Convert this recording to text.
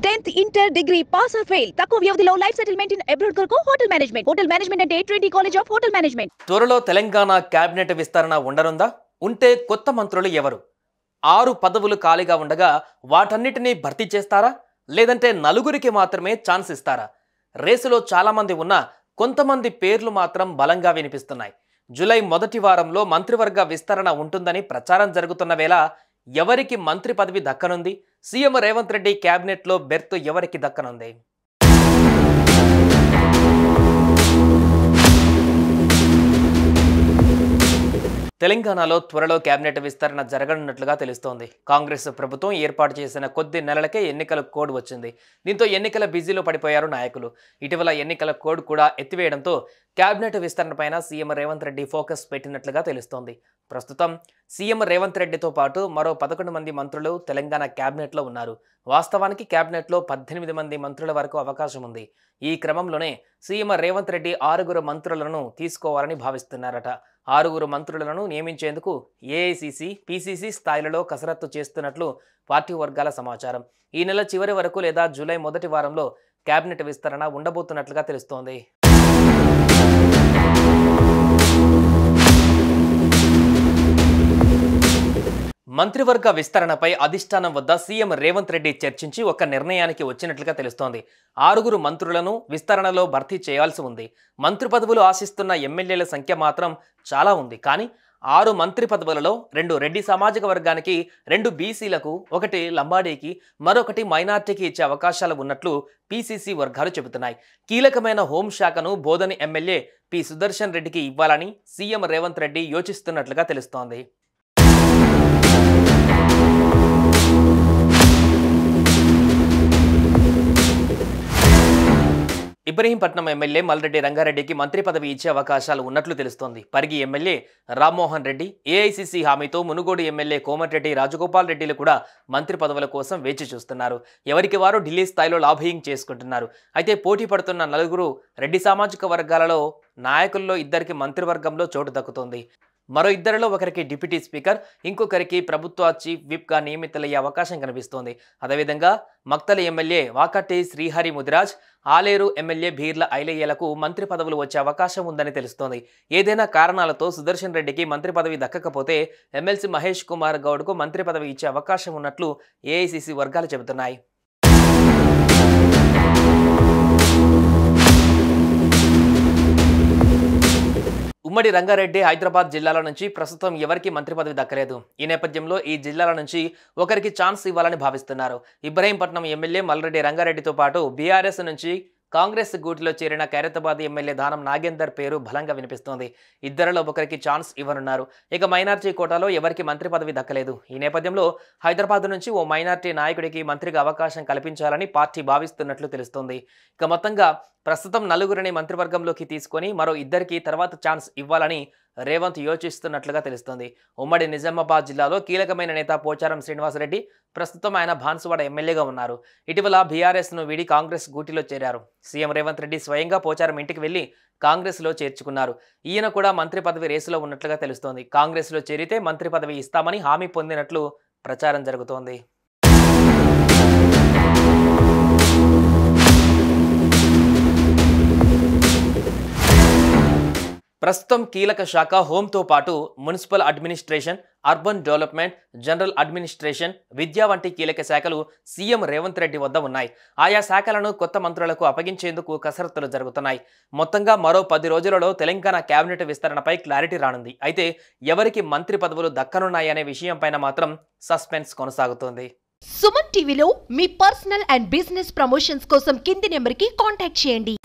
10th inter degree pass or fail తక్కువ వ్యవధిలో life settlement in abroad కొరకు hotel management అంటే Trinity college of hotel management. త్వరలో Telangana cabinet విస్తరణ ఉండనుందా? ఉంటే కొత్త మంత్రులు ఎవరు? 6 పదవులు ఖాళీగా ఉండగా వాటన్నిటినీ భర్తీ చేస్తారా, లేదంటే నలుగురికి మాత్రమే ఛాన్స్ ఇస్తారా? రేసులో చాలా మంది ఉన్నా కొంతమంది పేర్లు మాత్రం బలంగా వినిపిస్తున్నాయి. జూలై మొదటి వారంలో మంత్రివర్గ విస్తరణ ఉంటుందని ప్రచారం జరుగుతున్న వేళ ఎవరికి మంత్రి పదవి దక్కనుంది? సీఎం రేవంత్ రెడ్డి కేబినెట్లో బెర్త్ ఎవరికి దక్కనుంది? తెలంగాణలో త్వరలో కేబినెట్ విస్తరణ జరగనున్నట్లుగా తెలుస్తోంది. కాంగ్రెస్ ప్రభుత్వం ఏర్పాటు చేసిన కొద్ది నెలలకే ఎన్నికల కోడ్ వచ్చింది. దీంతో ఎన్నికల బిజీలో పడిపోయారు నాయకులు. ఇటీవల ఎన్నికల కోడ్ కూడా ఎత్తివేయడంతో కేబినెట్ విస్తరణపైన సీఎం రేవంత్ రెడ్డి ఫోకస్ పెట్టినట్లుగా తెలుస్తోంది. ప్రస్తుతం సీఎం రేవంత్ రెడ్డితో పాటు మరో 11 మంది మంత్రులు తెలంగాణ కేబినెట్లో ఉన్నారు. వాస్తవానికి కేబినెట్లో 18 మంది మంత్రుల వరకు అవకాశం ఉంది. ఈ క్రమంలోనే సీఎం రేవంత్ రెడ్డి 6 మంత్రులను తీసుకోవాలని భావిస్తున్నారట. 6 మంత్రులను నియమించేందుకు ఏఐసీసీ, పీసీసీ స్థాయిలలో కసరత్తు చేస్తున్నట్లు పార్టీ వర్గాల సమాచారం. ఈ నెల చివరి వరకు లేదా జూలై మొదటి వారంలో కేబినెట్ విస్తరణ ఉండబోతున్నట్లుగా తెలుస్తోంది. మంత్రివర్గ విస్తరణపై అధిష్టానం వద్ద సీఎం రేవంత్ రెడ్డి చర్చించి ఒక నిర్ణయానికి వచ్చినట్లుగా తెలుస్తోంది. 6 మంత్రులను విస్తరణలో భర్తీ చేయాల్సి ఉంది. మంత్రి పదవులు ఆశిస్తున్న ఎమ్మెల్యేల సంఖ్య మాత్రం చాలా ఉంది. కానీ 6 మంత్రి పదవులలో 2 రెడ్డి సామాజిక వర్గానికి, 2 బీసీలకు, 1 లంబాడీకి, మరొకటి మైనార్టీకి ఇచ్చే అవకాశాలు ఉన్నట్లు పీసీసీ వర్గాలు చెబుతున్నాయి. కీలకమైన హోంశాఖను బోధని ఎమ్మెల్యే పి సుదర్శన్ రెడ్డికి ఇవ్వాలని సీఎం రేవంత్ రెడ్డి యోచిస్తున్నట్లుగా తెలుస్తోంది. ఇబ్రహీంపట్నం ఎమ్మెల్యే మల్రెడ్డి రంగారెడ్డికి మంత్రి పదవి ఇచ్చే అవకాశాలు ఉన్నట్లు తెలుస్తోంది. పరిగి ఎమ్మెల్యే రామ్మోహన్ రెడ్డి, ఏఐసీసీ హామీతో మునుగోడు ఎమ్మెల్యే కోమటిరెడ్డి రాజగోపాల్ రెడ్డిలు కూడా మంత్రి పదవుల కోసం వేచి చూస్తున్నారు. ఎవరికి వారు ఢిల్లీ స్థాయిలో లాబియింగ్ చేసుకుంటున్నారు. అయితే పోటీ పడుతున్న 4 రెడ్డి సామాజిక వర్గాలలో నాయకుల్లో 2కి మంత్రివర్గంలో చోటు దక్కుతోంది. మరో 2లో ఒకరికి డిప్యూటీ స్పీకర్, ఇంకొకరికి ప్రభుత్వ చీఫ్ విప్గా నియమితులయ్యే అవకాశం కనిపిస్తోంది. అదేవిధంగా మక్తల ఎమ్మెల్యే వాకటి శ్రీహరి ముదిరాజ్, ఆలేరు ఎమ్మెల్యే భీర్ల ఐలయ్యలకు మంత్రి పదవులు వచ్చే అవకాశం ఉందని తెలుస్తోంది. ఏదైనా కారణాలతో సుదర్శన్ రెడ్డికి మంత్రి పదవి దక్కకపోతే ఎమ్మెల్సీ మహేష్ కుమార్ గౌడ్కు మంత్రి పదవి ఇచ్చే అవకాశం ఉన్నట్లు ఏఐసీసీ వర్గాలు చెబుతున్నాయి. ఉమ్మడి రంగారెడ్డి, హైదరాబాద్ జిల్లాల నుంచి ప్రస్తుతం ఎవరికి మంత్రి పదవి దక్కలేదు. ఈ నేపథ్యంలో ఈ జిల్లాల నుంచి ఒకరికి ఛాన్స్ ఇవ్వాలని భావిస్తున్నారు. ఇబ్రహీంపట్నం ఎమ్మెల్యే మల్రెడ్డి రంగారెడ్డితో పాటు బీఆర్ఎస్ నుంచి కాంగ్రెస్ గూటిలో చేరిన ఖైరతాబాద్ ఎమ్మెల్యే దానం నాగేందర్ పేరు బలంగా వినిపిస్తోంది. 2లో ఒకరికి ఛాన్స్ ఇవ్వనున్నారు. ఇక మైనార్టీ కోటాలో ఎవరికి మంత్రి పదవి దక్కలేదు. ఈ నేపథ్యంలో హైదరాబాద్ నుంచి ఓ మైనార్టీ నాయకుడికి మంత్రిగా అవకాశం కల్పించాలని పార్టీ భావిస్తున్నట్లు తెలుస్తోంది. ఇక మొత్తంగా ప్రస్తుతం 4 మంత్రివర్గంలోకి తీసుకొని మరో 2కి తర్వాత ఛాన్స్ ఇవ్వాలని రేవంత్ యోచిస్తున్నట్లుగా తెలుస్తోంది. ఉమ్మడి నిజామాబాద్ జిల్లాలో కీలకమైన నేత పోచారం శ్రీనివాసరెడ్డి ప్రస్తుతం ఆయన బాన్సువాడ ఎమ్మెల్యేగా ఉన్నారు. ఇటీవల బీఆర్ఎస్ను వీడి కాంగ్రెస్ గూటిలో చేరారు. సీఎం రేవంత్ రెడ్డి స్వయంగా పోచారం ఇంటికి వెళ్లి కాంగ్రెస్లో చేర్చుకున్నారు. ఈయన కూడా మంత్రి పదవి రేసులో ఉన్నట్లుగా తెలుస్తోంది. కాంగ్రెస్లో చేరితే మంత్రి పదవి ఇస్తామని హామీ పొందినట్లు ప్రచారం జరుగుతోంది. ప్రస్తుతం కీలక శాఖ హోంతో పాటు municipal administration, urban development, general administration, విద్య వంటి కీలక శాఖలు సీఎం రేవంత్ రెడ్డి వద్ద ఉన్నాయి. ఆయా శాఖలను కొత్త మంత్రులకు అప్పగించేందుకు కసరత్తులు జరుగుతున్నాయి. మొత్తంగా మరో 10 రోజులలో తెలంగాణ కేబినెట్ విస్తరణపై క్లారిటీ రానుంది. అయితే ఎవరికి మంత్రి పదవులు దక్కనున్నాయనే విషయంపైన మాత్రం సస్పెన్స్ కొనసాగుతోంది. సుమన్ టీవీలో మీ పర్సనల్ అండ్ బిజినెస్ ప్రమోషన్స్ కోసం కింది నెంబర్కి కాంటాక్ట్ చేయండి.